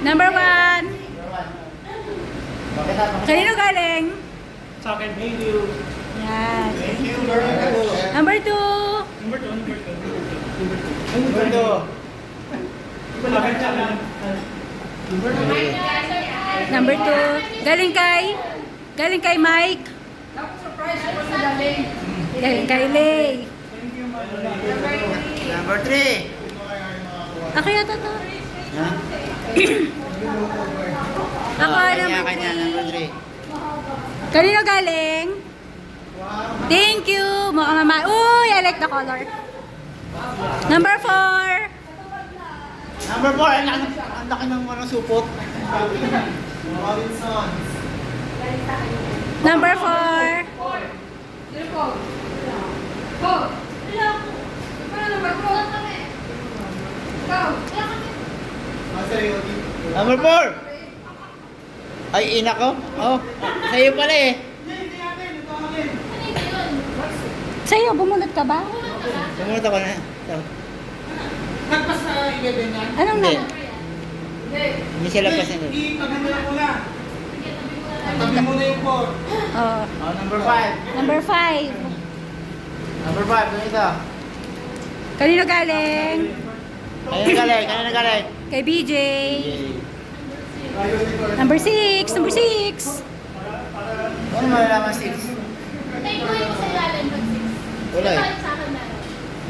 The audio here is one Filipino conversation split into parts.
Number 1. Kanino galing? Sa akin, thank you. Yan. Thank you, girl. Number 2. Number 2. Number 2. Number 2. Galing kay Mike. Galing kay Lay. Number 3. Ako yata to. Ha? Ako, number Kanya, 3. number 3. Kanino galing? Thank you. Mga mama. Uy, I like the color. Number 4. Number 4. Ang laki ng mga supot. Number 4. Number 4. Ay, ina ko. Oh, sa'yo pala eh. Sa'yo, bumunot ka ba? Sumunod ako na. Ito. Nagpas sa 11 yan? Anong Hindi. Hindi. Hindi sila pa sinunod. Itabi mo lang muna. Tabi mo na yung 4. Oh, Oh, number 5. number 5. Number 5, ganito. Kanino galing? Kanina galing, kanina galing. Kay BJ. Number 6. Number 6. Ano malalaman 6? Wala eh.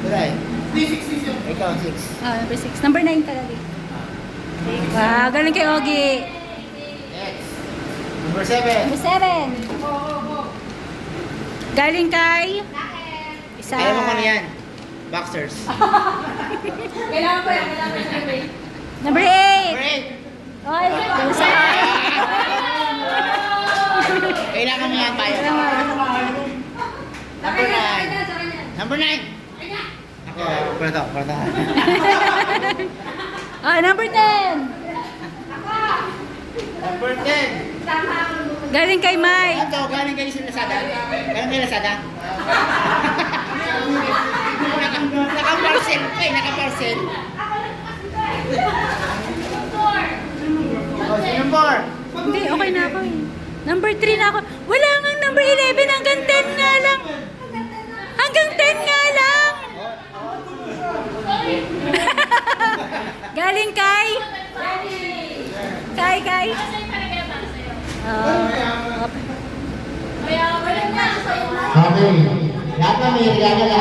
Wala eh. Hindi, 6 yun. Ikaw, 6. Ah, number 6. Number 9 talaga. Wow, galing kay Ogie. Next. Number 7. Number 7. Galing kay isa. Alam mo kung ano yan? Boxers. Kailangan ko yan. Number 8. Number 8. Oy, pusa. Kailangan mo yan tayo. Number 9. Number 9. Ako, pwede. Ah, number 10. Number 10. Galing kay Mike. Ito, galing kayo sa Lazada? Galing kayo Lazada? Naka-parcel. Naka-parcel. Oh, sino 4? Hindi, okay na ako eh. Number 3 na ako. Wala nga number 11. Hanggang 10 nga lang. Hanggang 10 nga lang. Galing kay? Kay? Okay. Lahat na may regalo lahat.